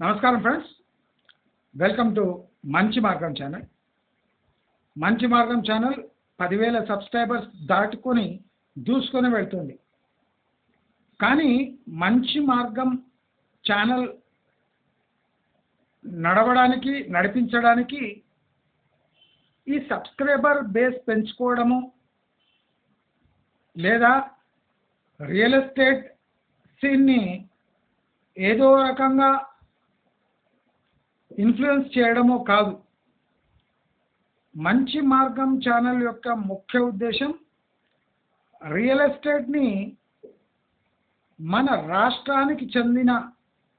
నమస్కారం friends, welcome to మంచి మార్గం ఛానల్. మంచి మార్గం ఛానల్ 10,000 సబ్స్క్రైబర్స్ దాటుకొని దూసుకొని వెళ్తుంది. కానీ మంచి మార్గం ఛానల్ నడిపించడానికి ఈ సబ్స్క్రైబర్ బేస్ పెంచుకోవడము లేదా రియల్ ఎస్టేట్ సీన్ని ఏదో రకంగా ఇన్ఫ్లుయెన్స్ చేయడమో కాదు. మంచి మార్గం ఛానల్ యొక్క ముఖ్య ఉద్దేశం రియల్ ఎస్టేట్ని మన రాష్ట్రానికి చెందిన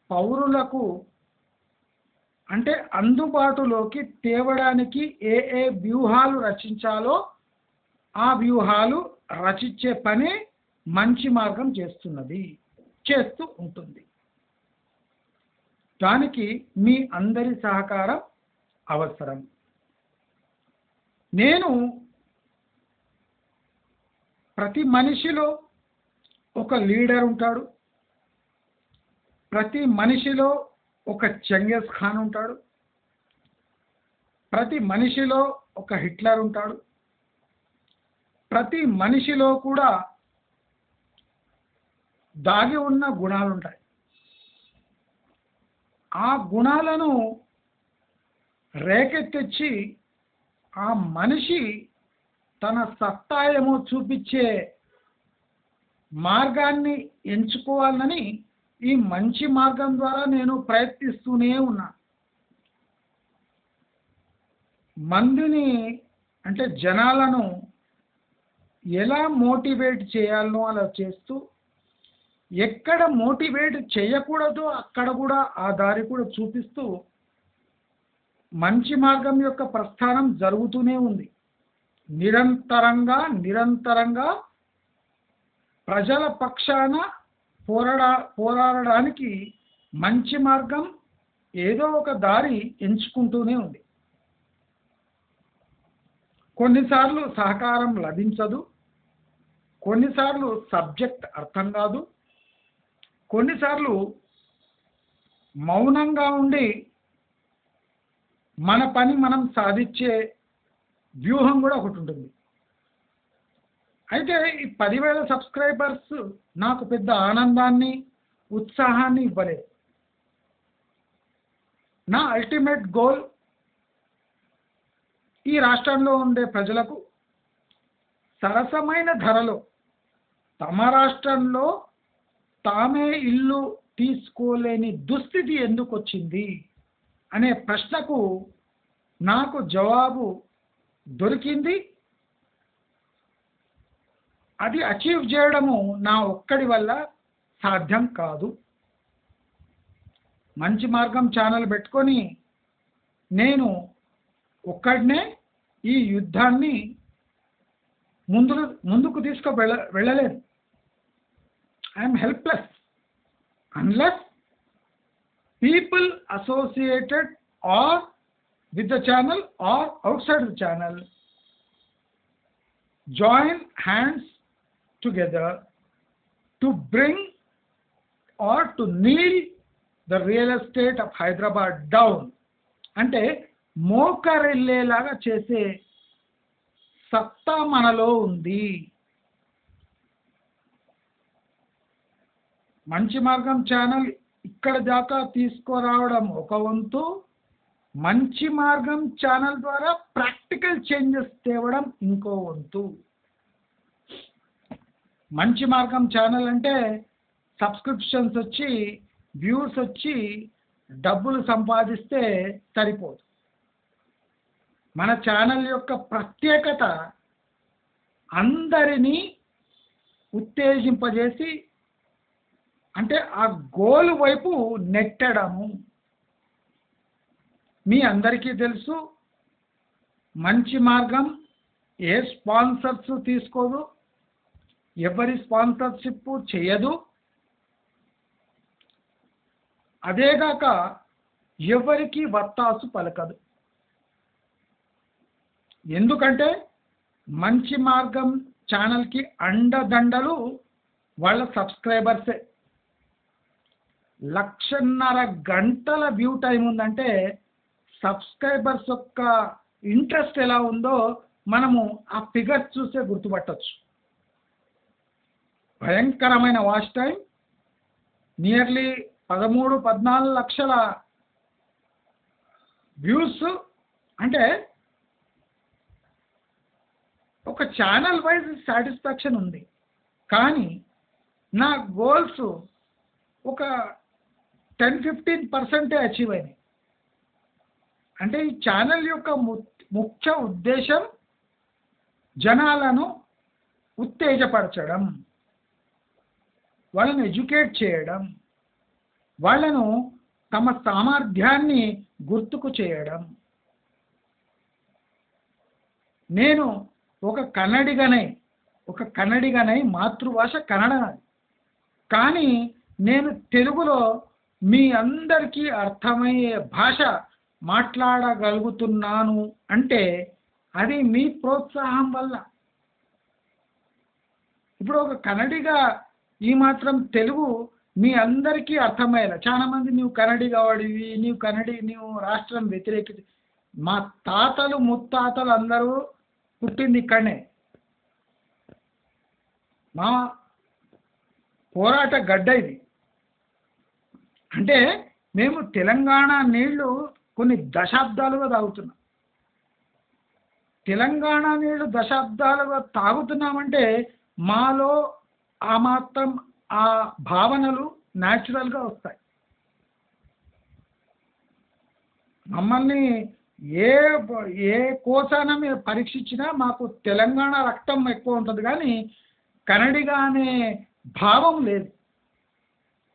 పౌరులకు అంటే అందుబాటులోకి తేవడానికి ఏ వ్యూహాలు రచించాలో ఆ వ్యూహాలు రచించే పని మంచి మార్గం చేస్తూ ఉంటుంది. దానికి మీ అందరి సహకారం అవసరం. నేను ప్రతి మనిషిలో ఒక లీడర్ ఉంటాడు, ప్రతి మనిషిలో ఒక చెంగేజ్ ఖాన్ ఉంటాడు, ప్రతి మనిషిలో ఒక హిట్లర్ ఉంటాడు, ప్రతి మనిషిలో కూడా దాగి ఉన్న గుణాలు ఉంటాయి. ఆ గుణాలను రేకెత్తించి ఆ మనిషి తన సత్తా ఏమో చూపించే మార్గాన్ని ఎంచుకోవాలని ఈ మంచి మార్గం ద్వారా నేను ప్రయత్నిస్తూనే ఉన్నా. మందిని అంటే జనాలను ఎలా మోటివేట్ చేయాలనో అలా చేస్తూ, ఎక్కడ మోటివేట్ చేయకూడదో అక్కడ కూడా ఆ దారి కూడా చూపిస్తూ మంచి మార్గం యొక్క ప్రస్థానం జరుగుతూనే ఉంది. నిరంతరంగా ప్రజల పక్షాన పోరాడడానికి మంచి మార్గం ఏదో ఒక దారి ఎంచుకుంటూనే ఉంది. కొన్నిసార్లు సహకారం లభించదు, కొన్నిసార్లు సబ్జెక్ట్ అర్థం కాదు, కొన్నిసార్లు మౌనంగా ఉండి మన పని మనం సాధించే వ్యూహం కూడా ఒకటి ఉంటుంది. అయితే ఈ 10,000 సబ్స్క్రైబర్స్ నాకు పెద్ద ఆనందాన్ని ఉత్సాహాన్ని ఇవ్వలేదు. నా అల్టిమేట్ గోల్ ఈ రాష్ట్రంలో ఉండే ప్రజలకు సరసమైన ధరలో తమ రాష్ట్రంలో తామే ఇల్లు తీసుకోలేని దుస్థితి ఎందుకు వచ్చింది అనే ప్రశ్నకు నాకు జవాబు దొరికింది. అది అచీవ్ చేయడము నా ఒక్కడి వల్ల సాధ్యం కాదు. మంచి మార్గం ఛానల్ పెట్టుకొని నేను ఒక్కడినే ఈ యుద్ధాన్ని ముందుకు వెళ్ళలేను. I'm helpless unless people associated or with the channel or outside the channel join hands together to bring or to kneel the real estate of Hyderabad down. అంటే మోకరిల్లేలాగా చేసే సత్తా మనలో ఉంది. మంచి మార్గం ఛానల్ ఇక్కడ దాకా తీసుకురావడం ఒక వంతు, మంచి మార్గం ఛానల్ ద్వారా ప్రాక్టికల్ చేంజెస్ తేవడం ఇంకో వంతు. మంచి మార్గం ఛానల్ అంటే సబ్స్క్రిప్షన్స్ వచ్చి వ్యూస్ వచ్చి డబ్బులు సంపాదిస్తే సరిపోదు. మన ఛానల్ యొక్క ప్రత్యేకత అందరినీ ఉత్తేజింపజేసి అంటే ఆ గోల్ వైపు నెట్టడము. మీ అందరికీ తెలుసు, మంచి మార్గం ఏ స్పాన్సర్స్ తీసుకోదు, ఎవరి స్పాన్సర్షిప్ చేయదు, అదేగాక ఎవరికి వత్తాసు పలకదు. ఎందుకంటే మంచి మార్గం ఛానల్కి అండదండలు వాళ్ళ సబ్స్క్రైబర్సే. 1.5 గంటల వ్యూ టైం ఉందంటే సబ్స్క్రైబర్స్ యొక్క ఇంట్రెస్ట్ ఎలా ఉందో మనము ఆ ఫిగర్స్ చూసే గుర్తుపట్టచ్చు. భయంకరమైన వాచ్ టైం, నియర్లీ 13-14 లక్షల వ్యూస్. అంటే ఒక ఛానల్ వైజ్ సాటిస్ఫాక్షన్ ఉంది, కానీ నా గోల్స్ ఒక 10-15% అచీవ్ అయినాయి. అంటే ఈ ఛానల్ యొక్క ముఖ్య ఉద్దేశం జనాలను ఉత్తేజపరచడం, వాళ్ళను ఎడ్యుకేట్ చేయడం, వాళ్ళను తమ సామర్థ్యాన్ని గుర్తుకు చేయడం. నేను ఒక కన్నడిగనై మాతృభాష కన్నడ, కానీ నేను తెలుగులో మీ అందరికీ అర్థమయ్యే భాష మాట్లాడగలుగుతున్నాను అంటే అది మీ ప్రోత్సాహం వల్ల. ఇప్పుడు ఒక కన్నడిగా ఈ మాత్రం తెలుగు మీ అందరికీ అర్థమయ్యేలా, చాలా మంది నీవు కన్నడిగా వాడివి, నీవు రాష్ట్రం వ్యతిరేకి. మా తాతలు ముత్తాతలు అందరూ పుట్టింది ఇక్కడనే, మా పోరాట గడ్డ ఇది. అంటే మేము తెలంగాణ నీళ్లు కొన్ని దశాబ్దాలుగా తాగుతున్నాం. తెలంగాణ నీళ్లు దశాబ్దాలుగా తాగుతున్నామంటే మాలో ఆ మాత్రం ఆ భావనలు న్యాచురల్గా వస్తాయి. మమ్మల్ని ఏ ఏ కోసాన మీరు పరీక్షించినా మాకు తెలంగాణ రక్తం ఎక్కువ ఉంటుంది, కానీ కన్నడిగా అనే భావం లేదు.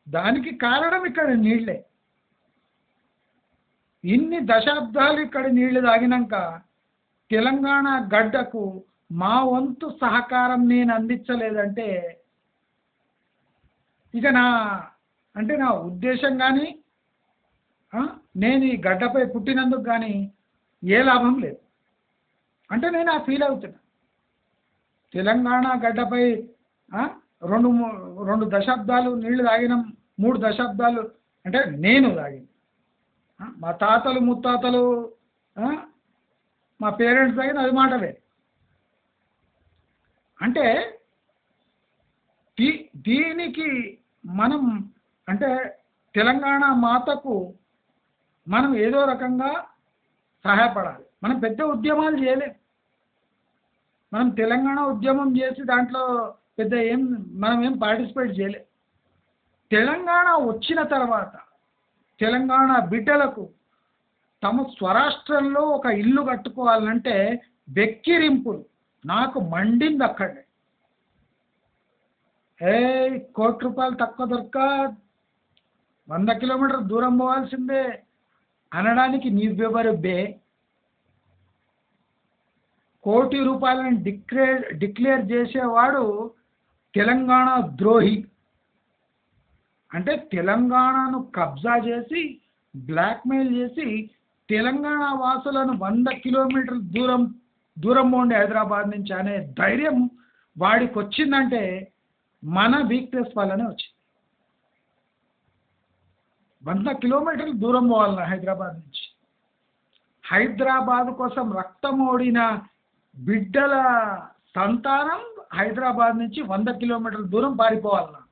దానికి కారణం ఇక్కడ నీళ్ళే. ఇన్ని దశాబ్దాలు ఇక్కడ నీళ్లు తాగినాక తెలంగాణ గడ్డకు మా వంతు సహకారం నేను అందించలేదంటే ఇక నా ఉద్దేశం కానీ నేను ఈ గడ్డపై పుట్టినందుకు కానీ ఏ లాభం లేదు. అంటే నేను ఆ ఫీల్ అవుతున్నా. తెలంగాణ గడ్డపై 2 దశాబ్దాలు నీళ్లు తాగినాం, 3 దశాబ్దాలు అంటే నేను తాగింది. మా తాతలు ముత్తాతలు మా పేరెంట్స్ తాగిన అది మాట వేరు. అంటే దీనికి మనం అంటే తెలంగాణ మాతకు మనం ఏదో రకంగా సహాయపడాలి. మనం పెద్ద ఉద్యమాలు చేయలేం. మనం తెలంగాణ ఉద్యమం చేసి దాంట్లో పెద్ద మనం ఏం పార్టిసిపేట్ చేయలేం. తెలంగాణ వచ్చిన తర్వాత తెలంగాణ బిడ్డలకు తమ స్వరాష్ట్రంలో ఒక ఇల్లు కట్టుకోవాలంటే వెక్కిరింపులు నాకు మండింది అక్కడే. 1 కోటి రూపాయలు తక్కువ దొరక 100 కిలోమీటర్ దూరం పోవాల్సిందే అనడానికి నీవెవరు బే? 1 కోటి రూపాయలను డిక్లేర్ చేసేవాడు తెలంగాణ ద్రోహి. అంటే తెలంగాణను కబ్జా చేసి బ్లాక్మెయిల్ చేసి తెలంగాణ వాసులను 100 కిలోమీటర్ల దూరం పోండి హైదరాబాద్ నుంచి అనే ధైర్యం వాడికి వచ్చిందంటే మన వీక్నెస్ వల్లనే వచ్చింది. 100 కిలోమీటర్లు దూరం పోవాలన్న హైదరాబాద్ నుంచి. హైదరాబాద్ కోసం రక్తం ఓడిన బిడ్డల సంతానం హైదరాబాద్ నుంచి 100 కిలోమీటర్ల దూరం పారిపోవాలన్నా.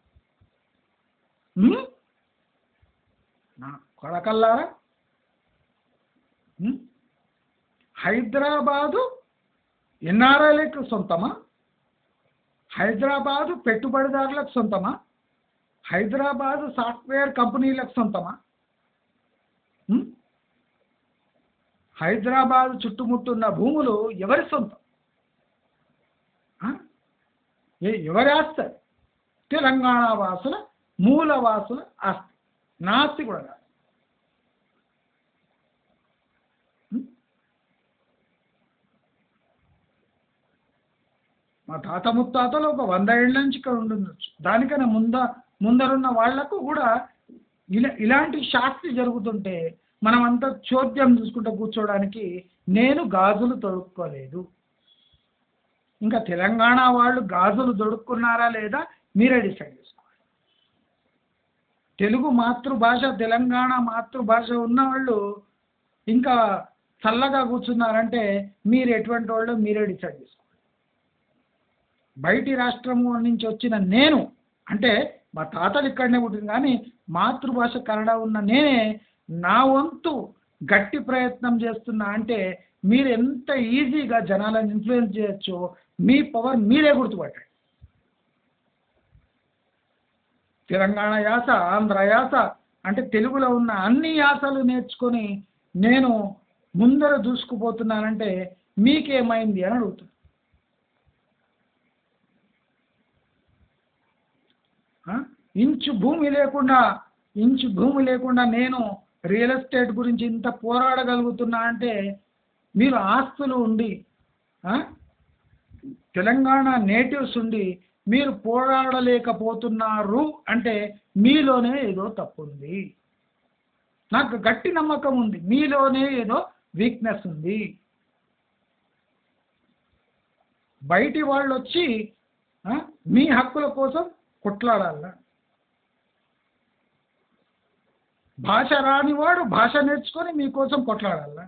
నా కొడకల్లారా, హైదరాబాదు ఎన్ఆర్ఐలకు సొంతమా? హైదరాబాదు పెట్టుబడిదారులకు సొంతమా? హైదరాబాదు సాఫ్ట్వేర్ కంపెనీలకు సొంతమా? హైదరాబాదు చుట్టుముట్టున్న భూములు ఎవరి సొంతం? ఎవరి ఆస్తి? తెలంగాణ వాసుల మూలవాసుల ఆస్తి. నా ఆస్తి కూడా కాదు. మా తాత ముత్తాతలు ఒక 100 ఏళ్ళ నుంచి ఇక్కడ ఉండొచ్చు. దానికన్నా ముందరున్న వాళ్లకు కూడా ఇలాంటి శాస్త్రి జరుగుతుంటే మనమంతా చోద్యం చూసుకుంటూ కూర్చోడానికి నేను గాజులు తొడుక్కోలేదు. ఇంకా తెలంగాణ వాళ్ళు గాజులు తొడుక్కున్నారా లేదా మీరే డిసైడ్ చేసుకోవాలి. తెలుగు మాతృభాష, తెలంగాణ మాతృభాష ఉన్నవాళ్ళు ఇంకా చల్లగా కూర్చున్నారంటే మీరు ఎటువంటి వాళ్ళు మీరే డిసైడ్ చేసుకోండి. బయటి రాష్ట్రం నుంచి వచ్చిన నేను, అంటే మా తాతలు ఇక్కడనే పుట్టింది కానీ మాతృభాష కన్నడ ఉన్న నేనే నా వంతు గట్టి ప్రయత్నం చేస్తున్నా అంటే మీరు ఎంత ఈజీగా జనాలను ఇన్ఫ్లుయెన్స్ చేయొచ్చో మీ పవర్ మీరే గుర్తుపట్టండి. తెలంగాణ యాస, ఆంధ్ర యాస అంటే తెలుగులో ఉన్న అన్ని యాసలు నేర్చుకొని నేను ముందర దూసుకుపోతున్నానంటే మీకేమైంది అని అడుగుతుంది. ఇంచు భూమి లేకుండా నేను రియల్ ఎస్టేట్ గురించి ఇంత పోరాడగలుగుతున్నా అంటే మీరు ఆస్తులు ఉండి తెలంగాణ నేటివ్స్ ఉండి మీరు పోరాడలేకపోతున్నారు అంటే మీలోనే ఏదో తప్పు ఉంది. నాకు గట్టి నమ్మకం ఉంది మీలోనే ఏదో వీక్నెస్ ఉంది. బయటి వాళ్ళు వచ్చి మీ హక్కుల కోసం కొట్లాడాల. భాష రానివాడు భాష నేర్చుకొని మీకోసం కొట్లాడాల.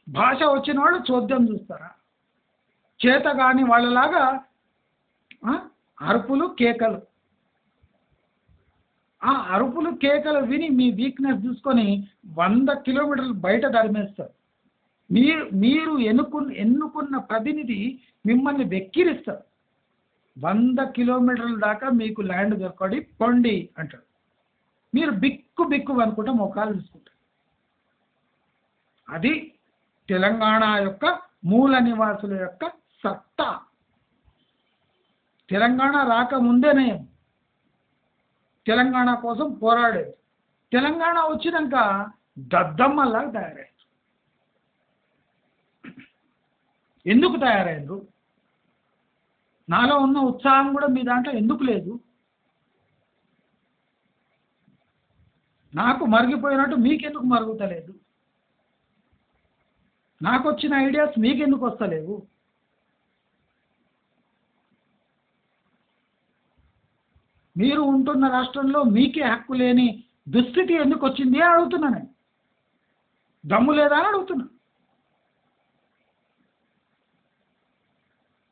భాష వచ్చిన వాళ్ళు చోద్యం చూస్తారా? చేత కాని వాళ్ళలాగా అరుపులు కేకలు, ఆ అరుపులు కేకలు విని మీ వీక్నెస్ చూసుకొని 100 కిలోమీటర్లు బయట తరిమేస్తారు. మీరు ఎన్నుకున్న ప్రతినిధి మిమ్మల్ని వెక్కిరిస్తారు. 100 కిలోమీటర్ల దాకా మీకు ల్యాండ్ దొరకడి పొండి అంటాడు. మీరు బిక్కు అనుకుంటా మొఖాలు చూసుకుంటారు. అది తెలంగాణ యొక్క మూల నివాసుల యొక్క సత్తా. తెలంగాణ రాకముందేనే తెలంగాణ కోసం పోరాడేది. తెలంగాణ వచ్చినాక దద్దమ్మల్లాగా తయారయ్యారు. ఎందుకు తయారయ్యారు? నాలో ఉన్న ఉత్సాహం కూడా మీ దాంట్లో ఎందుకు లేదు? నాకు మరిగిపోయినట్టు మీకెందుకు మరుగుతలేదు? నాకు వచ్చిన ఐడియాస్ మీకెందుకు వస్తలేవు? మీరు ఉంటున్న రాష్ట్రంలో మీకే హక్కు లేని దుస్థితి ఎందుకు వచ్చింది అని అడుగుతున్నా. నేను దమ్ము లేదా అని అడుగుతున్నా.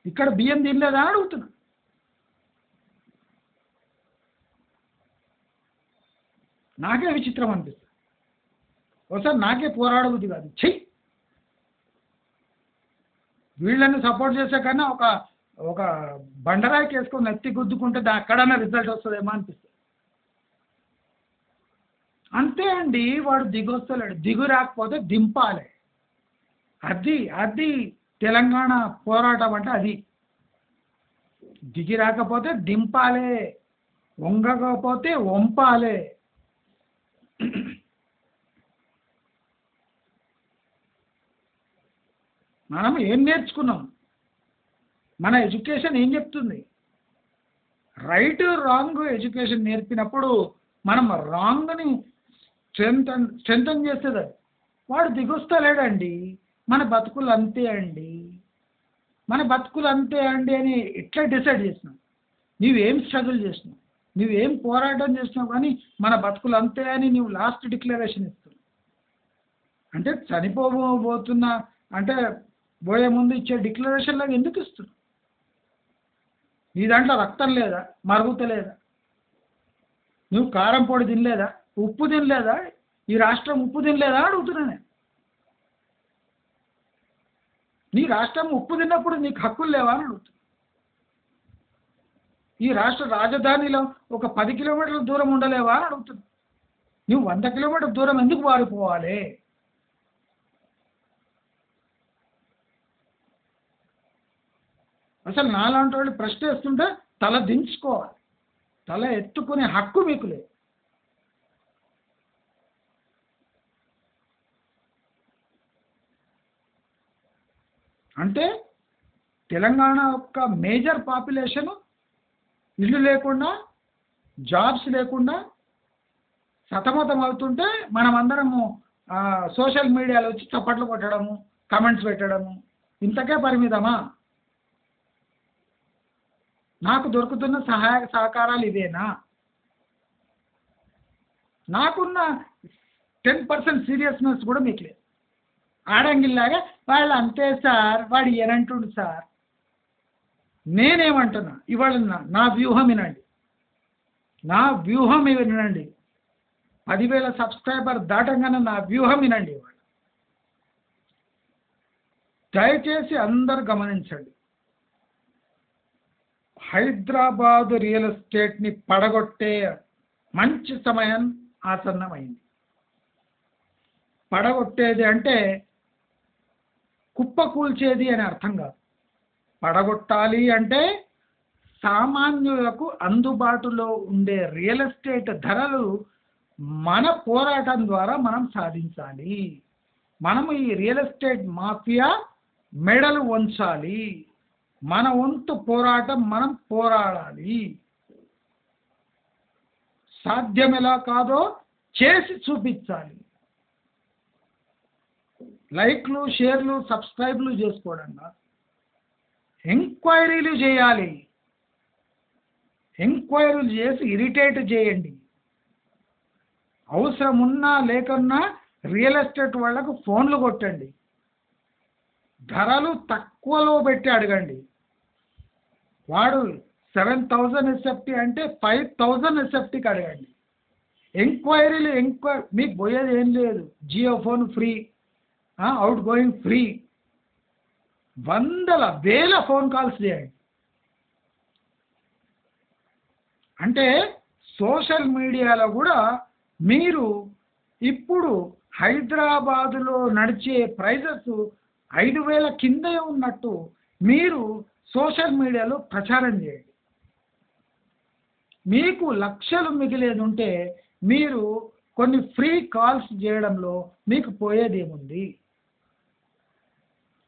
ఇక్కడ బియ్యం తినలేదా అని అడుగుతున్నా. నాకే విచిత్రం అనిపిస్తుంది. ఒకసారి నాకే పోరాడబుద్ధి కాదు. చెయ్యి వీళ్ళని సపోర్ట్ చేసే కన్నా ఒక బండరాయికి వేసుకొని నెత్తి గుద్దుకుంటే అక్కడన్నా రిజల్ట్ వస్తుందేమో అనిపిస్తుంది. అంతే అండి. వాడు దిగొస్తలేడు. దిగు రాకపోతే దింపాలి. అది తెలంగాణ పోరాటం అంటే అది. దిగి రాకపోతే దింపాలే, వంగకపోతే వంపాలే. మనం ఏం నేర్చుకున్నాం? మన ఎడ్యుకేషన్ ఏం చెప్తుంది? రైట్ రాంగ్ ఎడ్యుకేషన్ నేర్పినప్పుడు మనం రాంగ్ని స్ట్రెంథన్ చేస్తుంది. వాడు దిగొస్తలేడండి. మన బతుకులు అంతే అండి అని ఎట్లా డిసైడ్ చేసినావు? నువ్వేం స్ట్రగుల్ చేసినావు? నువ్వేం పోరాటం చేసినావు? కానీ మన బతుకులు అంతే అని నువ్వు లాస్ట్ డిక్లరేషన్ ఇస్తున్నావు. అంటే చనిపోబోతున్నా అంటే పోయే ముందు ఇచ్చే డిక్లరేషన్లాగా ఎందుకు ఇస్తున్నావు? నీ దాంట్లో రక్తం లేదా? మరుగుతలేదా? నువ్వు కారం పొడి తినలేదా? ఉప్పు తినలేదా? ఈ రాష్ట్రం ఉప్పు తినలేదా అడుగుతున్నా నేను. నీ రాష్ట్రం ఉప్పు తిన్నప్పుడు నీకు హక్కులు లేవా అని అడుగుతున్నా. ఈ రాష్ట్ర రాజధానిలో ఒక 10 కిలోమీటర్ల దూరం ఉండలేవా అని అడుగుతున్నా. నువ్వు 100 కిలోమీటర్ల దూరం ఎందుకు పారిపోవాలి? అసలు నాలాంటి వాళ్ళు ప్రశ్న వేస్తుంటే తల దించుకోవాలి. తల ఎత్తుకునే హక్కు మీకు లేదు. అంటే తెలంగాణ యొక్క మేజర్ పాపులేషన్ ఇల్లు లేకుండా, జాబ్స్ లేకుండా సతమతం అవుతుంటే మనమందరము సోషల్ మీడియాలో వచ్చి చప్పట్లు కొట్టడము, కమెంట్స్ పెట్టడము, ఇంతకే పరిమితమా? నాకు దొరుకుతున్న సహాయ సహకారాలు ఇవేనా? నాకున్న 10% సీరియస్నెస్ కూడా మీకు లేదు. ఆడంగిల్లాగా వాళ్ళు అంతే సార్, వాడు ఏనంటుండు సార్. నేనేమంటున్నా ఇవాళ నా వ్యూహం వినండి, నా వ్యూహం వినండి. 10,000 సబ్స్క్రైబర్ దాటంగానే నా వ్యూహం వినండి. ఇవాళ దయచేసి అందరు గమనించండి. హైదరాబాద్ రియల్ ఎస్టేట్ని పడగొట్టే మంచి సమయం ఆసన్నమైంది. పడగొట్టేది అంటే కుప్పకూల్చేది అని అర్థం కాదు. పడగొట్టాలి అంటే సామాన్యులకు అందుబాటులో ఉండే రియల్ ఎస్టేట్ ధరలు మన పోరాటం ద్వారా మనం సాధించాలి. మనము ఈ రియల్ ఎస్టేట్ మాఫియా మెడలు వంచాలి. మన వంతు పోరాటం మనం పోరాడాలి. సాధ్యం ఎలా కాదో చేసి చూపించాలి. లైక్లు, షేర్లు, సబ్స్క్రైబ్లు చేసుకోవడంగా ఎంక్వైరీలు చేయాలి. ఎంక్వైరీలు చేసి ఇరిటేట్ చేయండి. అవసరం ఉన్నా లేకున్నా రియల్ ఎస్టేట్ వాళ్ళకు ఫోన్లు కొట్టండి. ధరలు తక్కువలో పెట్టి అడగండి. వాడు 7,000 ఎస్ఎఫ్టీ అంటే 5,000 ఎస్ఎఫ్టీకి అడగండి. ఎంక్వైరీలు మీకు పోయేది ఏం లేదు. Jio phone free, outgoing free. వందల వేల ఫోన్ కాల్స్ చేయండి. అంటే సోషల్ మీడియాలో కూడా మీరు ఇప్పుడు హైదరాబాదులో నడిచే ప్రైజెస్ 5,000 కిందే ఉన్నట్టు మీరు సోషల్ మీడియాలో ప్రచారం చేయండి. మీకు లక్షలు మిగిలేది ఉంటే మీరు కొన్ని ఫ్రీ కాల్స్ చేయడంలో మీకు పోయేది ఏముంది?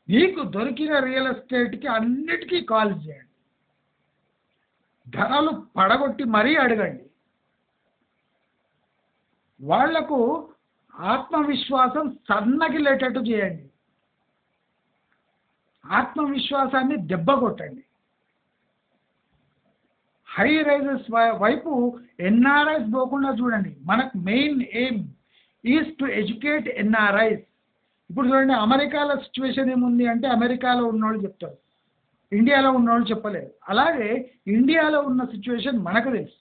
మీకు దొరికిన రియల్ ఎస్టేట్కి అన్నిటికీ కాల్స్ చేయండి. ధరలు పడగొట్టి మరీ అడగండి. వాళ్లకు ఆత్మవిశ్వాసం సన్నగిలేటట్టు చేయండి. ఆత్మవిశ్వాసాన్ని దెబ్బ కొట్టండి. హై రైజెస్ వైపు ఎన్ఆర్ఐస్ పోకుండా చూడండి. మనకు main aim is to educate NRIs. ఇప్పుడు చూడండి, అమెరికాలో సిచ్యువేషన్ ఏముంది అంటే అమెరికాలో ఉన్నవాళ్ళు చెప్తారు, ఇండియాలో ఉన్నవాళ్ళు చెప్పలేరు. అలాగే ఇండియాలో ఉన్న సిచ్యువేషన్ మనకు తెలుసు.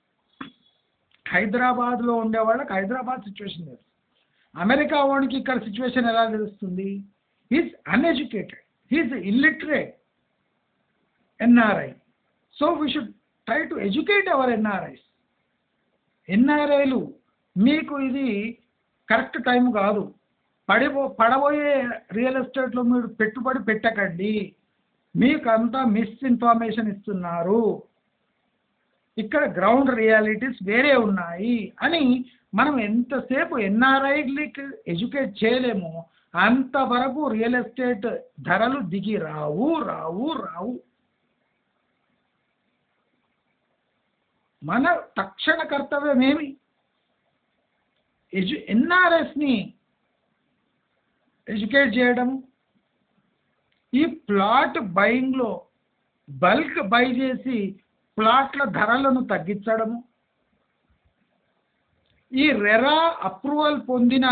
హైదరాబాద్లో ఉండే వాళ్ళకి హైదరాబాద్ సిచ్యువేషన్ తెలుసు. అమెరికా వాడికి ఇక్కడ సిచ్యువేషన్ ఎలా తెలుస్తుంది? Is uneducated, is illiterate NRI. So we should try to educate our NRIs. ఎన్ఆర్ఐలు మీకు ఇది కరెక్ట్ టైం కాదు. పడబోయే రియల్ ఎస్టేట్లో మీరు పెట్టుబడి పెట్టకండి. మీకు అంతా మిస్ఇన్ఫర్మేషన్ ఇస్తున్నారు. ఇక్కడ గ్రౌండ్ రియాలిటీస్ వేరే ఉన్నాయి అని మనం ఎంతసేపు ఎన్ఆర్ఐలకి ఎడ్యుకేట్ చేయలేమో అంతవరకు రియల్ ఎస్టేట్ ధరలు దిగి రావు రావు రావు. మన తక్షణ కర్తవ్యం ఏమి? ఎన్ఆర్ఎస్ని ఎడ్యుకేట్ చేయడం. ఈ ప్లాట్ బయింగ్లో బల్క్ బై చేసి ప్లాట్ల ధరలను తగ్గించడము. ఈ రెరా అప్రూవల్ పొందిన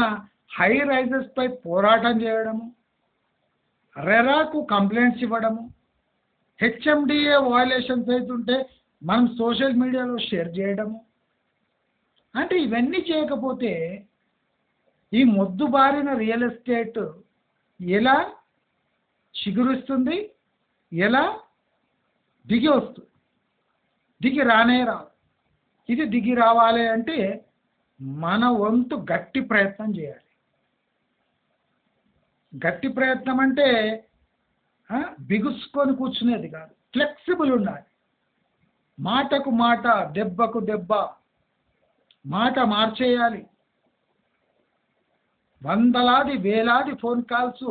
హై రైజెస్పై పోరాటం చేయడము. రెరాకు కంప్లైంట్స్ ఇవ్వడము. హెచ్ఎండిఏ వయలేషన్స్ అవుతుంటే మనం సోషల్ మీడియాలో షేర్ చేయడము. అంటే ఇవన్నీ చేయకపోతే ఈ మొద్దుబారిన రియల్ ఎస్టేట్ ఎలా చిగురిస్తుంది, ఎలా దిగి వస్తుంది? దిగి రానే రాదు. ఇది దిగి రావాలి అంటే మన వంతు గట్టి ప్రయత్నం చేయాలి. గట్టి ప్రయత్నం అంటే బిగుసుకొని కూర్చునేది కాదు, ఫ్లెక్సిబుల్ ఉండాలి. మాటకు మాట, దెబ్బకు దెబ్బ, మాట మార్చేయాలి. వందలాది వేలాది ఫోన్ కాల్స్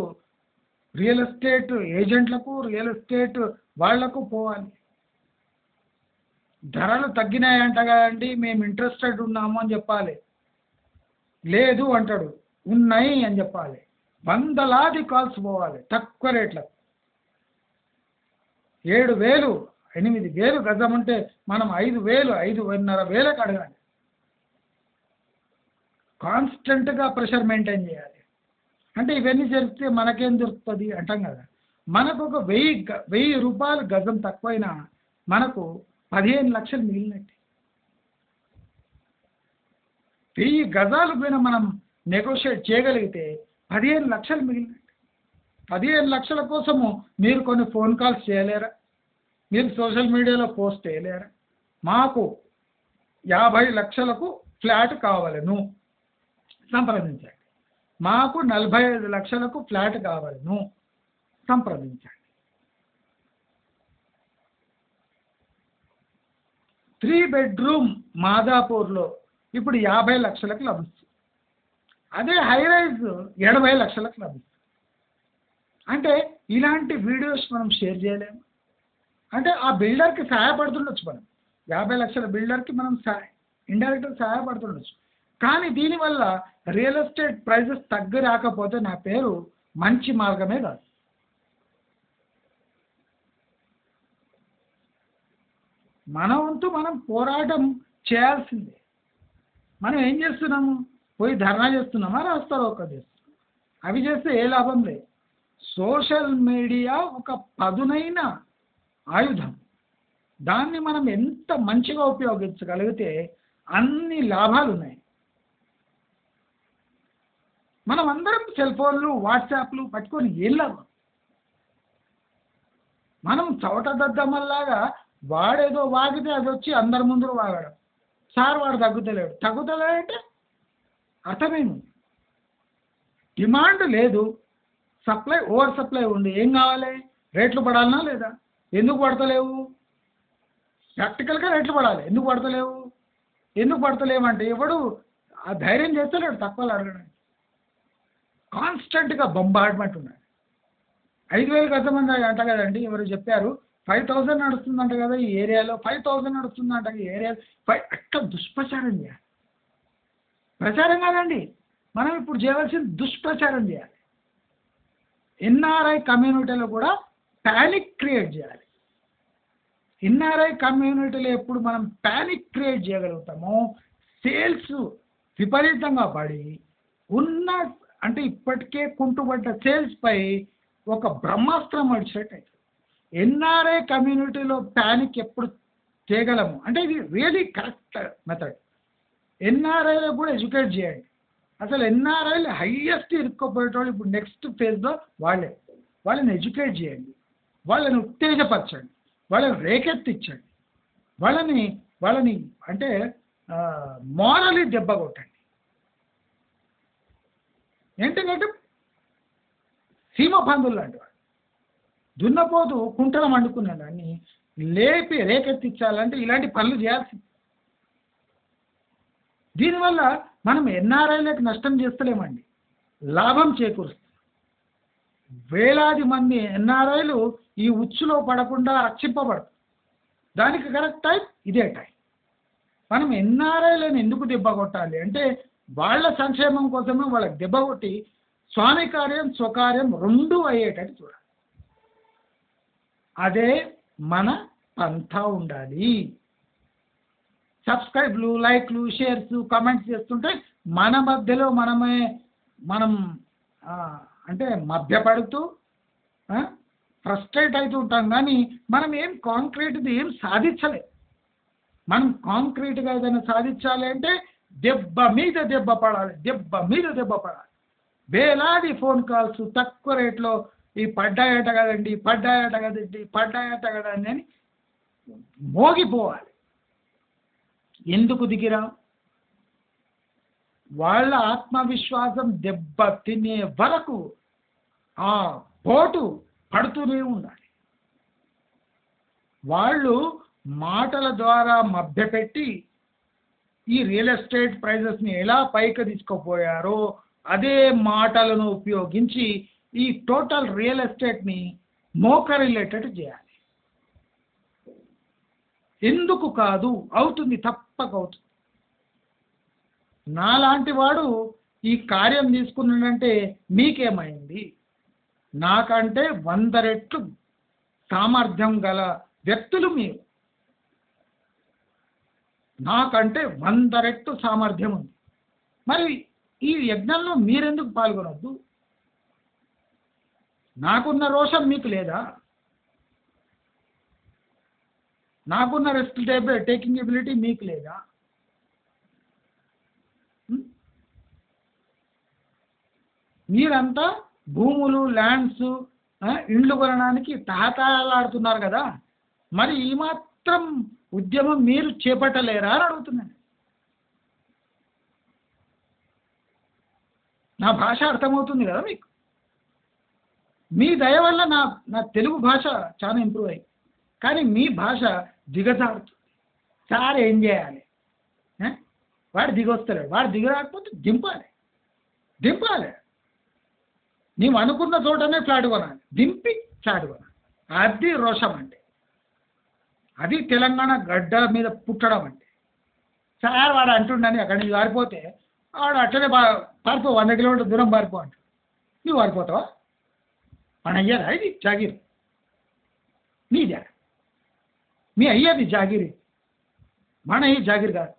రియల్ ఎస్టేట్ ఏజెంట్లకు, రియల్ ఎస్టేట్ వాళ్లకు పోవాలి. ధరలు తగ్గినాయంట కదండి, మేము ఇంట్రెస్టెడ్ ఉన్నాము అని చెప్పాలి. లేదు అంటాడు, ఉన్నాయి అని చెప్పాలి. వందలాది కాల్స్ పోవాలి తక్కువ రేట్లకు. 7,000, 8,000 గజం అంటే మనం 5,000, 5,500 అడగాలి. కాన్స్టెంట్గా ప్రెషర్ మెయింటైన్ చేయాలి. అంటే ఇవన్నీ జరిగితే మనకేం దొరుకుతుంది అంటాం కదా. మనకు ఒక 1000 రూపాయలు గజం తక్కువైనా మనకు 15 లక్షలు మిగిలినట్టే. 1000 గజాలు పైన మనం నెగోషియేట్ చేయగలిగితే 15 లక్షలు మిగిలినట్టు. 15 లక్షల కోసము మీరు కొన్ని ఫోన్ కాల్స్ చేయలేరా? మీరు సోషల్ మీడియాలో పోస్ట్ చేయలేరా? మాకు 50 లక్షలకు ఫ్లాట్ కావాలను సంప్రదించండి. మాకు 45 లక్షలకు ఫ్లాట్ కావాలను సంప్రదించండి. 3 బెడ్రూమ్ మాదాపూర్లో ఇప్పుడు 50 లక్షలకు లభిస్తుంది. అదే హై రైజ్ 80 లక్షలకు లభిస్తుంది. అంటే ఇలాంటి వీడియోస్ మనం షేర్ చేయలేము. అంటే ఆ బిల్డర్కి సహాయపడుతుండొచ్చు. మనం 50 లక్షల బిల్డర్కి మనం ఇండైరెక్ట్గా సహాయపడుతుండొచ్చు. కానీ దీనివల్ల రియల్ ఎస్టేట్ ప్రైజెస్ తగ్గి రాకపోతే నా పేరు మంచి మార్గమే కాదు. మన వంతు మనం పోరాటం చేయాల్సిందే. మనం ఏం చేస్తున్నాము? పోయి ధర్నా చేస్తున్నామా, రాస్తారోకో చేస్తున్నాం. అవి చేస్తే ఏ లాభం లేదు. సోషల్ మీడియా ఒక పదునైన ఆయుధం. దాన్ని మనం ఎంత మంచిగా ఉపయోగించగలిగితే అన్ని లాభాలు ఉన్నాయి. మనం అందరం సెల్ ఫోన్లు వాట్సాప్లు పట్టుకొని ఏం లాభం? మనం చవట దద్దమ్మల్లాగా వాడేదో వాగితే అది వచ్చి అందరి ముందు వాగడం. సార్ వాడు తగ్గుతలేడంటే అర్థమేముంది? డిమాండ్ లేదు, ఓవర్ సప్లై ఉంది. ఏం కావాలి? రేట్లు పడాలనా లేదా? ఎందుకు పడతలేవు? ప్రాక్టికల్గా రేట్లు పడాలి. ఎందుకు పడతలేవు? ఎందుకు పడతలేమంటే ఎవడు ఆ ధైర్యం చేస్తలేడు తక్కువలో అడగడానికి. కాన్స్టెంట్గా బొంబార్డ్మెంట్ ఉన్నాయి. 5000 గజం అంట కదండి, ఎవరు చెప్పారు? 5000 నడుస్తుందంట కదా ఈ ఏరియాలో, 5000 నడుస్తుందంట ఈ ఏరియాలో. అట్లా దుష్ప్రచారం చేయాలి. ప్రచారం కాదండి, మనం ఇప్పుడు చేయవలసిన దుష్ప్రచారం చేయాలి. ఎన్ఆర్ఐ కమ్యూనిటీలో కూడా ప్యానిక్ క్రియేట్ చేయాలి. ఎన్ఆర్ఐ కమ్యూనిటీలో ఎప్పుడు మనం ప్యానిక్ క్రియేట్ చేయగలుగుతామో సేల్స్ విపరీతంగా పడి అంటే ఇప్పటికే కుంటుపడ్డ సేల్స్పై ఒక బ్రహ్మాస్త్రం వచ్చినట్టు అవుతుంది. ఎన్ఆర్ఐ కమ్యూనిటీలో ప్యానిక్ ఎప్పుడు చేయగలము అంటే ఇది రియలీ కరెక్ట్ మెథడ్. ఎన్ఆర్ఐలో కూడా ఎడ్యుకేట్ చేయండి. అసలు ఎన్ఆర్ఐలు హైయెస్ట్ ఇరుక్కోపోయేటోళ్ళు ఇప్పుడు నెక్స్ట్ ఫేజ్లో వాళ్ళని ఎడ్యుకేట్ చేయండి, వాళ్ళని ఉత్తేజపరచండి, వాళ్ళని రేకెత్తించండి, వాళ్ళని అంటే మోరలీ దెబ్బ కొట్టండి. ఏంటంటే సీమ పందులు లాంటి వాడు దున్నపోతు కుంటలం వండుకున్న దాన్ని లేపి రేకెత్తించాలంటే ఇలాంటి పనులు చేయాల్సింది. దీనివల్ల మనం ఎన్ఆర్ఐలకు నష్టం చేస్తలేమండి, లాభం చేకూరుస్తాం. వేలాది మంది ఎన్ఆర్ఐలు ఈ ఉచ్చులో పడకుండా రక్షింపబడతారు. దానికి కరెక్ట్ టైం ఇదే టైం. మనం ఎన్ఆర్ఐలను ఎందుకు దెబ్బ కొట్టాలి అంటే వాళ్ళ సంక్షేమం కోసమే వాళ్ళకి దెబ్బ కొట్టి స్వామి కార్యం స్వకార్యం రెండూ అయ్యేటట్టు చూడాలి. అదే మన పంథా ఉండాలి. సబ్స్క్రైబ్లు, లైక్లు, షేర్స్, కామెంట్స్ చేస్తుంటే మన మధ్యలో మనం అంటే మభ్యపడుతూ ఫ్రస్ట్రేట్ అవుతూ ఉంటాం. కానీ మనం ఏం కాంక్రీట్ది ఏం సాధించలేదు. మనం కాంక్రీట్గా ఏదైనా సాధించాలి అంటే దెబ్బ మీద దెబ్బ పడాలి. వేలాది ఫోన్ కాల్స్ తక్కువ రేట్లో ఈ పడ్డాయట కదండి అని మోగిపోవాలి. ఎందుకు దిగిరా? వాళ్ళ ఆత్మవిశ్వాసం దెబ్బ తినే వరకు ఆ పోటు పడుతూనే ఉండాలి. వాళ్ళు మాటల ద్వారా మభ్యపెట్టి ఈ రియల్ ఎస్టేట్ ప్రైజెస్ని ఎలా పైకి తీసుకుపోయారో అదే మాటలను ఉపయోగించి ఈ టోటల్ రియల్ ఎస్టేట్ని మోకరిల్లేటట్టు చేయాలి. ఎందుకు కాదు? అవుతుంది, తప్పక అవుతుంది. నాలాంటి వాడు ఈ కార్యం తీసుకున్నాడంటే మీకేమైంది? నాకంటే 100 రెట్లు సామర్థ్యం గల వ్యక్తులు మీరు. నాకంటే 100 రెట్లు సామర్థ్యం ఉంది. మరి ఈ యజ్ఞంలో మీరెందుకు పాల్గొనొద్దు? నాకున్న రోషం మీకు లేదా? నాకున్న రెస్ట్ టేకింగ్ ఎబిలిటీ మీకు లేదా? మీరంతా భూములు, ల్యాండ్స్, ఇండ్లు కొనడానికి తహతహలాడుతున్నారు కదా, మరి ఈ మాత్రం ఉద్యమం మీరు చేపట్టలేరా అని అడుగుతున్నాను. నా భాష అర్థమవుతుంది కదా మీకు? మీ దయ వల్ల నా నా తెలుగు భాష చాలా ఇంప్రూవ్ అయ్యి, కానీ మీ భాష దిగజారుతుంది. సార్ ఏం చేయాలి? వాడు దిగొస్తలేడు, వాడు దిగరాకపోతే దింపాలి. నీవు అనుకున్న చోటనే ఫ్లాట్ కొనాలి, దింపి ఫ్లాట్ కొనాలి. అది రోషం అంటే, అది తెలంగాణ గడ్డ మీద పుట్టడం అంటే. సార్ వాడు అంటుండని అక్కడి నుంచి పారిపోతే వాడు అట్లనే పారిపో, 100 కిలోమీటర్ దూరం పారిపో అంటాడు. నువ్వు పారిపోతావా? మన అయ్యారా ఇది జాగీర్? నీదే, మీ అయ్యది జాగీర్. మన ఈ జాగీర్ కాదు,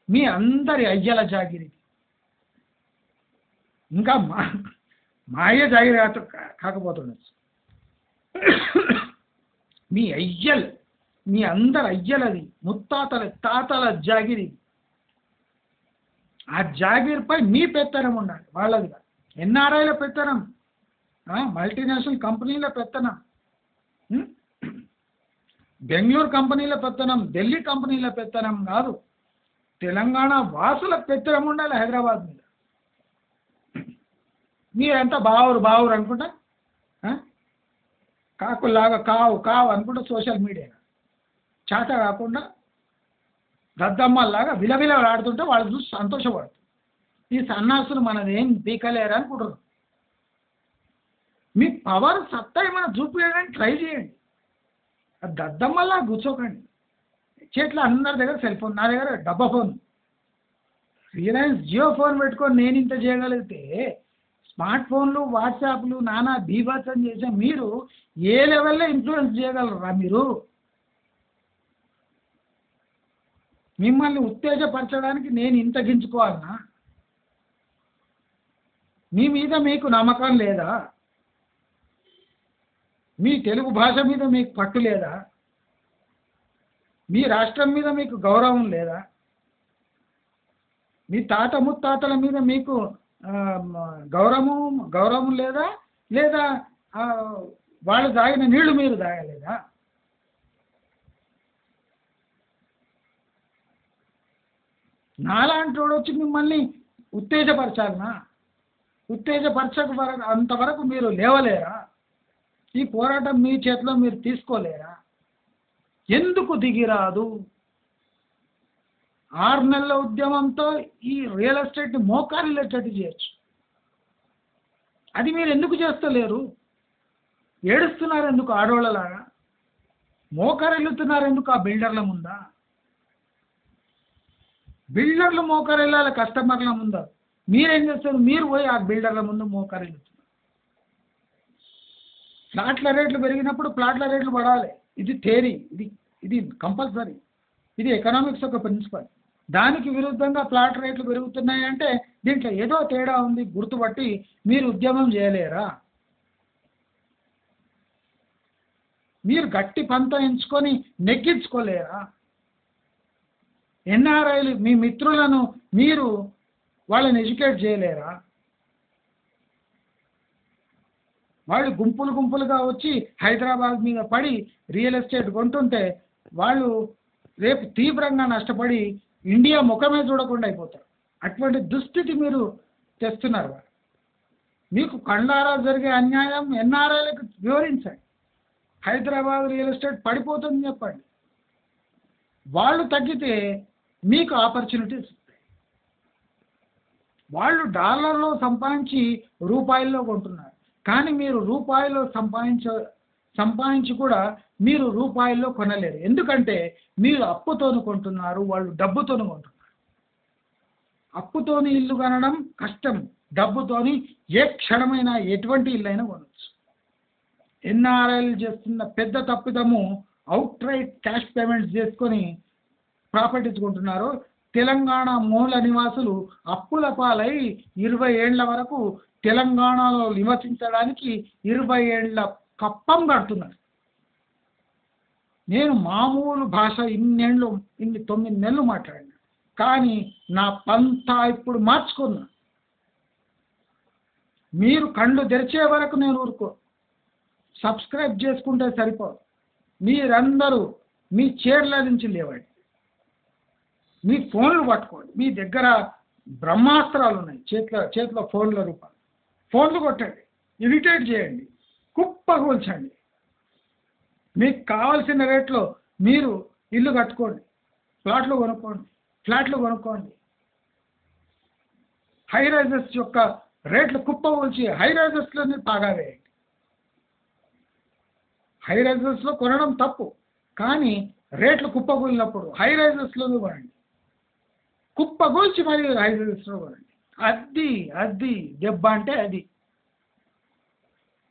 మీ అందరి అయ్యల జాగీర్ ఇది. ఇంకా మా అయ్య జాగీర్ కాకపోతుండొచ్చు. మీ అయ్యలు, మీ అందరి అయ్యలది, ముత్తాతల తాతల జాగిరి. ఆ జాగీర్పై మీ పెత్తనం ఉండాలి, వాళ్ళది కాదు. ఎన్ఆర్ఐల పెత్తనం, మల్టీనేషనల్ కంపెనీల పెత్తనం, బెంగళూరు కంపెనీల పెత్తనం, ఢిల్లీ కంపెనీల పెత్తనం కాదు. తెలంగాణ వాసుల పెత్తనం ఉండాలి హైదరాబాద్ మీద. మీరంతా బావురు అనుకుంటా, కాకుల్లాగా కావు అనుకుంటా సోషల్ మీడియా చేత కాకుండా దద్దమ్మల్లాగా విలవిలలాడుతుంటే వాళ్ళు చూసి సంతోషపడుతుంది. ఈ సన్నాసులు మనదేం పీకలేరు అనుకుంటారు. మీ పవర్ సత్తా ఏమైనా చూపించడానికి ట్రై చేయండి, అది దద్దమ్మల్లా కూర్చోకండి. చేతిలో అందరి దగ్గర సెల్ ఫోన్, నా దగ్గర డబ్బా ఫోన్, రిలయన్స్ జియో ఫోన్ పెట్టుకొని నేను ఇంత చేయగలిగితే, స్మార్ట్ ఫోన్లు, వాట్సాప్లు నానా బీభత్సం చేసే మీరు ఏ లెవెల్లో ఇన్ఫ్లుయెన్స్ చేయగలరా? మీరు మిమ్మల్ని ఉత్తేజపరచడానికి నేను ఇంత గించుకోవాలనా? మీ మీద మీకు నమ్మకం లేదా? మీ తెలుగు భాష మీద మీకు పట్టు లేదా? మీ రాష్ట్రం మీద మీకు గౌరవం లేదా? మీ తాత ముత్తాతల మీద మీకు గౌరవం లేదా? వాళ్ళు తాగిన నీళ్లు మీరు తాగలేదా? నాలాంటి వాడు వచ్చి మిమ్మల్ని ఉత్తేజపరచాలనా? అంతవరకు మీరు లేవలేరా? ఈ పోరాటం మీ చేతిలో మీరు తీసుకోలేరా? ఎందుకు దిగిరాదు? 6 నెలల ఉద్యమంతో ఈ రియల్ ఎస్టేట్ని మోకారిల్లేటట్టు చేయొచ్చు. అది మీరు ఎందుకు చేస్తలేరు? ఏడుస్తున్నారు ఎందుకు ఆడోళ్ళలాగా? మోకారెళ్ళుతున్నారు ఎందుకు ఆ బిల్డర్ల ముందా? బిల్డర్లు మోకారెళ్ళాలి కస్టమర్ల ముందా? మీరేం చేస్తారు? మీరు పోయి ఆ బిల్డర్ల ముందు మోకారెళ్ళుతున్నారు. ఫ్లాట్ల రేట్లు పెరిగినప్పుడు ప్లాట్ల రేట్లు పడాలి. ఇది థియరీ, ఇది కంపల్సరీ, ఇది ఎకనామిక్స్ ఒక ప్రిన్సిపల్. దానికి విరుద్ధంగా ఫ్లాట్ రేట్లు పెరుగుతున్నాయి అంటే దీంట్లో ఏదో తేడా ఉంది గుర్తుపట్టి మీరు ఉద్యమం చేయలేరా? మీరు గట్టి పంత ఎంచుకొని నెగ్గించుకోలేరా? ఎన్ఆర్ఐలు మీ మిత్రులను మీరు వాళ్ళని ఎడ్యుకేట్ చేయలేరా? వాళ్ళు గుంపులుగా వచ్చి హైదరాబాద్ మీద పడి రియల్ ఎస్టేట్ కొంటుంటే వాళ్ళు రేపు తీవ్రంగా నష్టపడి ఇండియా ముఖమే చూడకుండా అయిపోతారు. అటువంటి దుస్థితి మీరు తెస్తున్నారు. మీకు కండారా జరిగే అన్యాయం ఎన్ఆర్ఐలకు వివరించండి. హైదరాబాద్ రియల్ ఎస్టేట్ పడిపోతుందని చెప్పండి. వాళ్ళు తగ్గితే మీకు ఆపర్చునిటీస్ వస్తాయి. వాళ్ళు డాలర్లో సంపాదించి రూపాయల్లో కొంటున్నారు, కానీ మీరు రూపాయల్లో సంపాదించి కూడా మీరు రూపాయల్లో కొనలేరు. ఎందుకంటే మీరు అప్పుతోను కొంటున్నారు, వాళ్ళు డబ్బుతోను కొంటున్నారు. అప్పుతోని ఇల్లు కొనడం కష్టం, డబ్బుతోని ఏ క్షణమైనా ఎటువంటి ఇల్లైనా కొనవచ్చు. ఎన్ఆర్ఐలు చేస్తున్న పెద్ద తప్పిదము అవుట్ రైట్ క్యాష్ పేమెంట్స్ చేసుకొని ప్రాపర్టీస్ కొంటున్నారు. తెలంగాణ మూల నివాసులు అప్పుల పాలై 20 ఏళ్ల వరకు తెలంగాణలో నివసించడానికి 20 ఏళ్ల కప్పం కడుతున్నారు. నేను మామూలు భాష ఇన్నేళ్ళు 9 నెలలు మాట్లాడినా, కానీ నా పంతా ఇప్పుడు మార్చుకున్నా. మీరు కళ్ళు తెరిచే వరకు నేను ఊరుకో. సబ్స్క్రైబ్ చేసుకుంటే సరిపోదు. మీరందరూ మీ చైర్ల నుంచి లేవండి, మీ ఫోన్లు పట్టుకోండి. మీ దగ్గర బ్రహ్మాస్త్రాలు ఉన్నాయి, చేతిలో ఫోన్ల రూపాయలు. ఫోన్లు కొట్టండి, ఇరిటేట్ చేయండి, కుప్పగూల్చండి. మీకు కావాల్సిన రేట్లో మీరు ఇల్లు కట్టుకోండి, ఫ్లాట్లు కొనుక్కోండి. హై రైజెస్ యొక్క రేట్లు కుప్పగూల్చి హై రైజెస్లోనే బాగా వేయండి. హై రైజెస్లో కొనడం తప్పు, కానీ రేట్లు కుప్పగూలినప్పుడు హై రైజెస్లోనూ కొనండి. కుప్పగూల్చి మరి హై రైజెస్లో కొనండి. అది దెబ్బ అంటే అది.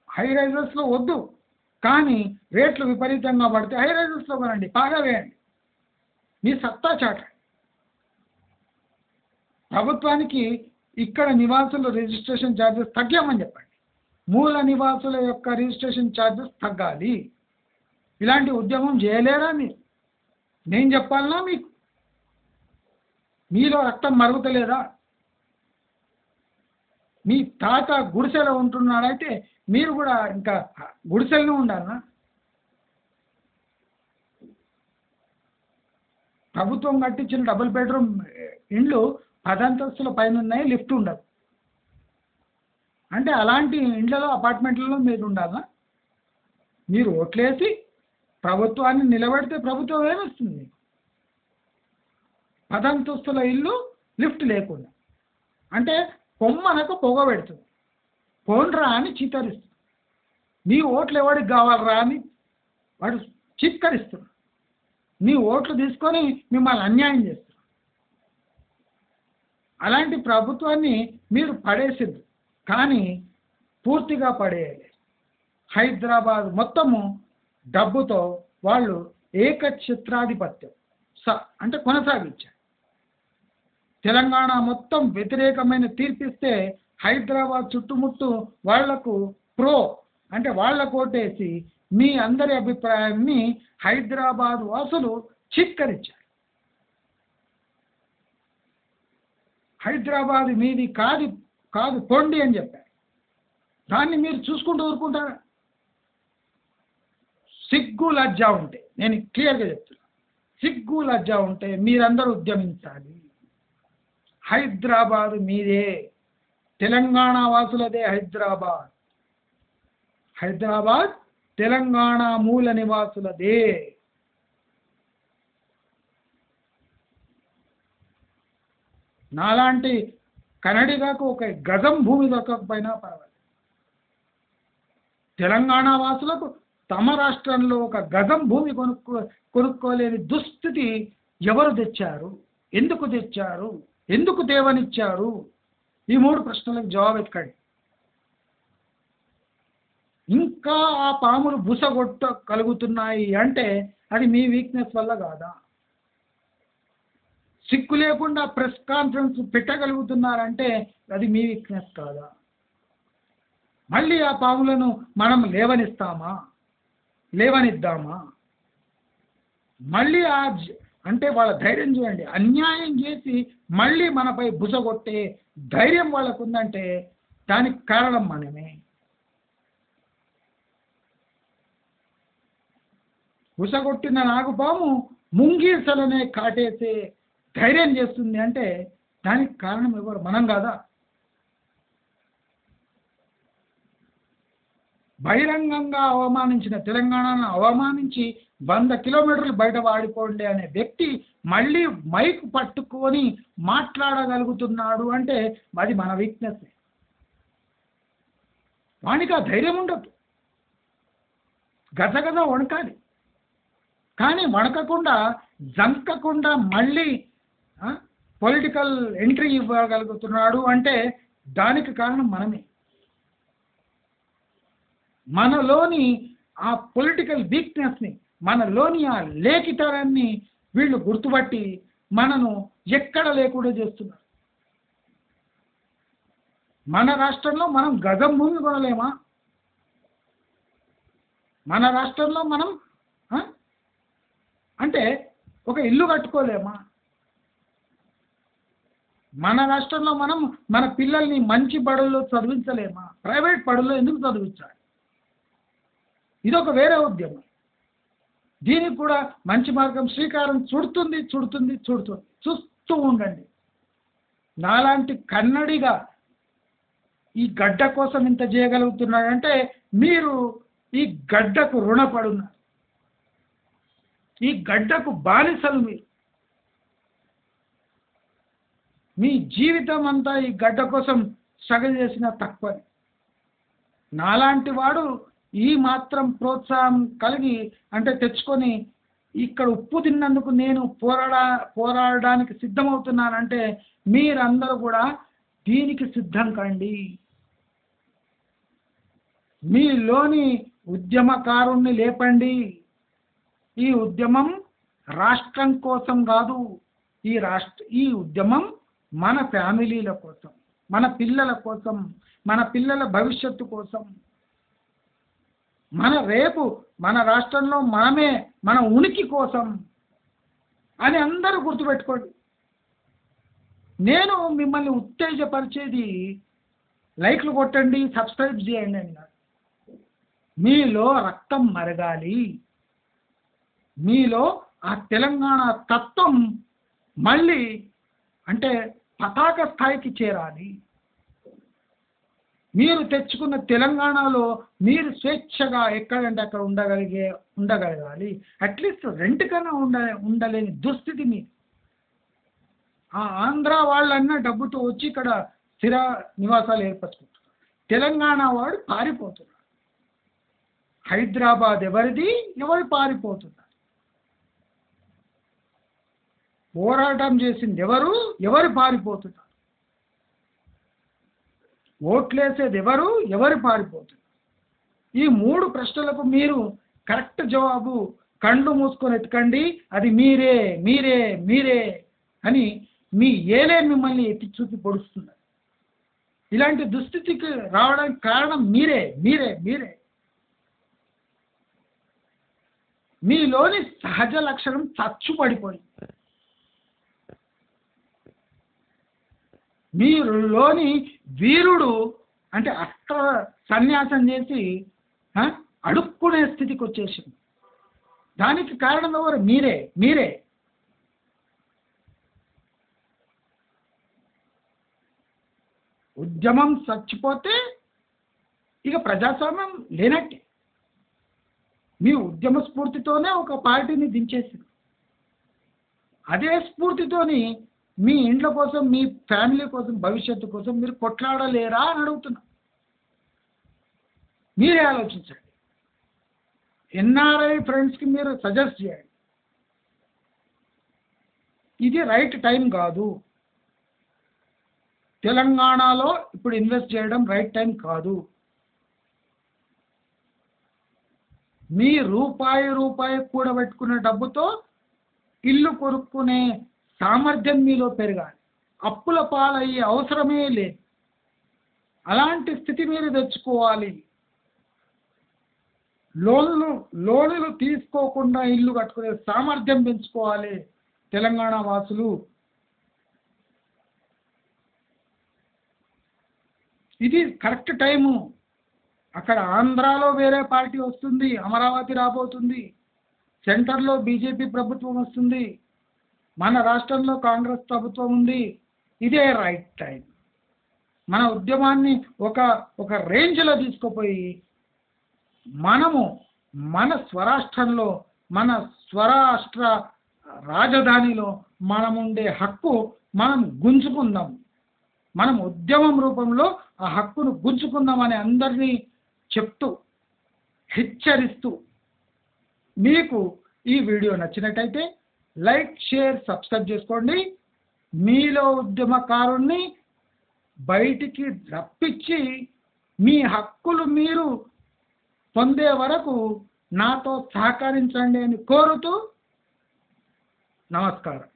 హై రైజెస్లో వద్దు, కానీ రేట్లు విపరీతంగా పడితే హై రైజెస్లో కొనండి, బాగా వేయండి, మీ సత్తా చాటండి. ప్రభుత్వానికి ఇక్కడ నివాసుల రిజిస్ట్రేషన్ ఛార్జెస్ తగ్గామని చెప్పండి. మూల నివాసుల యొక్క రిజిస్ట్రేషన్ ఛార్జెస్ తగ్గాలి. ఇలాంటి ఉద్యమం చేయలేరా మీరు? నేను చెప్పాలనా మీకు? మీలో రక్తం మరుగుతలేదా? మీ తాత గుడిసెలో ఉంటున్నాడైతే మీరు కూడా ఇంకా గుడిసెలనే ఉండాలనా? ప్రభుత్వం కట్టించిన డబుల్ బెడ్రూమ్ ఇండ్లు 10 అంతస్తుల పైన ఉన్నాయి, లిఫ్ట్ ఉండదు. అంటే అలాంటి ఇండ్లలో అపార్ట్మెంట్లలో మీరు ఉండాలనా? మీరు ఓట్లేసి ప్రభుత్వాన్ని నిలబెడితే ప్రభుత్వం ఏమిస్తుంది? 10 అంతస్తుల ఇల్లు లిఫ్ట్ లేకుండా, అంటే కొమ్మనకు పొగ పెడుతుంది, పోన్రా అని చిత్తరిస్తుంది. మీ ఓట్లు ఎవరికి కావాలరా అని వాడు చిక్కరిస్తున్నాడు. మీ ఓట్లు తీసుకొని మిమ్మల్ని అన్యాయం చేస్తారు. అలాంటి ప్రభుత్వాన్ని మీరు పడేసింది, కానీ పూర్తిగా పడేయాలి. హైదరాబాద్ మొత్తము డబ్బుతో వాళ్ళు ఏకఛత్రాధిపత్యం అంటే కొనసాగించారు. తెలంగాణ మొత్తం వ్యతిరేకమైన తీర్పిస్తే హైదరాబాద్ చుట్టుముట్టు వాళ్లకు అంటే వాళ్ళకు ఓటేసి మీ అందరి అభిప్రాయాన్ని హైదరాబాద్ వాసులు చిత్కరించారు. హైదరాబాద్ మీది కాదు పొండి అని చెప్పారు. దాన్ని మీరు చూసుకుంటూ ఊరుకుంటారా? సిగ్గు లజ్జ ఉంటే, నేను క్లియర్గా చెప్తున్నా, సిగ్గు లజ్జ ఉంటే మీరందరూ ఉద్యమించాలి. హైదరాబాద్ మీదే, తెలంగాణ వాసులదే హైదరాబాద్ తెలంగాణ మూల నివాసులదే. నాలాంటి కన్నడిగాకు ఒక గజం భూమి దొరకకపోయినా పర్వాలేదు. తెలంగాణ వాసులకు తమ రాష్ట్రంలో ఒక గజం భూమి కొనుక్కోలేని దుస్థితి ఎవరు తెచ్చారు? ఎందుకు తెచ్చారు? ఎందుకు దేవనిచ్చారు? ఈ 3 ప్రశ్నలకు జవాబు ఎత్తుకండి. ఇంకా ఆ పాములు బుసగొట్టగలుగుతున్నాయి అంటే అది మీ వీక్నెస్ వల్ల కాదా? సిక్కు లేకుండా ప్రెస్ కాన్ఫరెన్స్ పెట్టగలుగుతున్నారంటే అది మీ వీక్నెస్ కాదా? మళ్ళీ ఆ పాములను మనం లేవనిద్దామా? మళ్ళీ అంటే వాళ్ళ ధైర్యం చూడండి. అన్యాయం చేసి మళ్ళీ మనపై బుసగొట్టే ధైర్యం వాళ్ళకు ఉందంటే దానికి కారణం మనమే. బుసగొట్టిన నాగుపాము ముంగీసలనే కాటేసే ధైర్యం చేస్తుంది అంటే దానికి కారణం ఎవరు? మనం కాదా? బహిరంగంగా అవమానించిన తెలంగాణను అవమానించి 100 కిలోమీటర్లు బయట వాడిపోండి అనే వ్యక్తి మళ్ళీ మైక్ పట్టుకొని మాట్లాడగలుగుతున్నాడు అంటే అది మన వీక్నెస్. వానికి ఆ ధైర్యం ఉండదు, గజగజ వణకాలి. కానీ వణకకుండా జంకకుండా మళ్ళీ పొలిటికల్ ఎంట్రీ ఇవ్వగలుగుతున్నాడు అంటే దానికి కారణం మనమే. మనలోని ఆ పొలిటికల్ వీక్నెస్ని, మనలోని ఆ లేఖితనాన్ని వీళ్ళు గుర్తుపట్టి మనను ఎక్కడ లేకుండా చేస్తున్నారు. మన రాష్ట్రంలో మనం గజం భూమి కొనలేమా? మన రాష్ట్రంలో మనం ఆ? అంటే ఒక ఇల్లు కట్టుకోలేమా? మన రాష్ట్రంలో మనం మన పిల్లల్ని మంచి బడుల్లో చదివించలేమా? ప్రైవేట్ బడుల్లో ఎందుకు చదివించాలి? ఇదొక వేరే ఉద్యమం. దీనికి కూడా మంచి మార్గం శ్రీకారం చుడుతుంది. చూస్తూ ఉండండి. నాలాంటి కన్నడిగా ఈ గడ్డ కోసం ఇంత చేయగలుగుతున్నాడంటే మీరు ఈ గడ్డకు రుణపడున్నారు. ఈ గడ్డకు బానిసలు మీరు. మీ జీవితం అంతా ఈ గడ్డ కోసం స్ట్రగల్ చేసిన తక్కువని. నాలాంటి వాడు ఈ మాత్రం ప్రోత్సాహం కలిగి అంటే తెచ్చుకొని ఇక్కడ ఉప్పు తిన్నందుకు నేను పోరాడడానికి సిద్ధమవుతున్నానంటే మీరందరూ కూడా దీనికి సిద్ధం కండి. మీలోని ఉద్యమకారుణ్ణి లేపండి. ఈ ఉద్యమం రాష్ట్రం కోసం కాదు. ఈ ఉద్యమం మన ఫ్యామిలీల కోసం, మన పిల్లల కోసం, మన పిల్లల భవిష్యత్తు కోసం, మన రాష్ట్రంలో మనమే మన ఉనికి కోసం అని అందరూ గుర్తుపెట్టుకోండి. నేను మిమ్మల్ని ఉత్తేజపరిచేది లైక్లు కొట్టండి, సబ్స్క్రైబ్ చేయండి అని కాదు. మీలో రక్తం మరగాలి. మీలో ఆ తెలంగాణ తత్వం మళ్ళీ అంటే పతాక స్థాయికి చేరాలి. మీరు తెచ్చుకున్న తెలంగాణలో మీరు స్వేచ్ఛగా ఎక్కడంటే అక్కడ ఉండగలగాలి. అట్లీస్ట్ రెంట్ కన్నా ఉండలేని దుస్థితి మీరు. ఆ ఆంధ్ర వాళ్ళన్నా డబ్బుతో వచ్చి ఇక్కడ స్థిర నివాసాలు ఏర్పరచుకుంటున్నారు. తెలంగాణ వాడు పారిపోతున్నాడు. హైదరాబాద్ ఎవరిది? ఎవరు పారిపోతున్నారు? పోరాటం చేసింది ఎవరు పారిపోతున్నారు? ఓట్లేసేది ఎవరు పారిపోతున్నారు? ఈ 3 ప్రశ్నలకు మీరు కరెక్ట్ జవాబు కళ్ళు మూసుకొని ఎత్తుకండి. అది మీరే అని మీ ఏలే మిమ్మల్ని ఎత్తి చూపి పొడుస్తున్నారు. ఇలాంటి దుస్థితికి రావడానికి కారణం మీరే. మీలోని సహజ లక్షణం చచ్చుపడిపోయింది. మీలోని వీరుడు అంటే అస్త్ర సన్యాసం చేసి అడుక్కునే స్థితికి వచ్చేసింది. దానికి కారణం ఎవరు? మీరే. ఉద్యమం చచ్చిపోతే ఇక ప్రజాస్వామ్యం లేనట్టే. మీ ఉద్యమ స్ఫూర్తితోనే ఒక పార్టీని దించేసింది. అదే స్ఫూర్తితోని మీ ఇండ్ల కోసం, మీ ఫ్యామిలీ కోసం, భవిష్యత్తు కోసం మీరు కొట్లాడలేరా అని అడుగుతున్నా. మీరే ఆలోచించండి. ఎన్ఆర్ఐ ఫ్రెండ్స్కి మీరు సజెస్ట్ చేయండి. ఇది రైట్ టైం కాదు. తెలంగాణలో ఇప్పుడు ఇన్వెస్ట్ చేయడం రైట్ టైం కాదు. మీ రూపాయి కూడబెట్టుకునే డబ్బుతో ఇల్లు కొనుక్కునే సామర్థ్యం మీలో పెరగాలి. అప్పుల పాలయ్యే అవసరమే లేదు. అలాంటి స్థితి మీరు తెచ్చుకోవాలి. లోన్లు తీసుకోకుండా ఇల్లు కట్టుకునే సామర్థ్యం పెంచుకోవాలి తెలంగాణ వాసులు. ఇది కరెక్ట్ టైము. అక్కడ ఆంధ్రాలో వేరే పార్టీ వస్తుంది, అమరావతి రాబోతుంది, సెంటర్లో బీజేపీ ప్రభుత్వం వస్తుంది, మన రాష్ట్రంలో కాంగ్రెస్ ప్రభుత్వం ఉంది. ఇదే రైట్ టైం. మన ఉద్యమాన్ని ఒక రేంజ్లో తీసుకుపోయి మనము మన స్వరాష్ట్రంలో, మన స్వరాష్ట్ర రాజధానిలో మనముండే హక్కు మనం గుంజుకుందాం. మనం ఉద్యమం రూపంలో ఆ హక్కును గుంజుకుందామని అందరినీ చెప్తూ, హెచ్చరిస్తూ, మీకు ఈ వీడియో నచ్చినట్టయితే లైక్, షేర్, సబ్స్క్రైబ్ చేసుకోండి. మీలో ఉద్యమకారుణ్ణి బయటికి రప్పించి మీ హక్కులు మీరు పొందే వరకు నాతో సహకరించండి అని కోరుతూ నమస్కారం.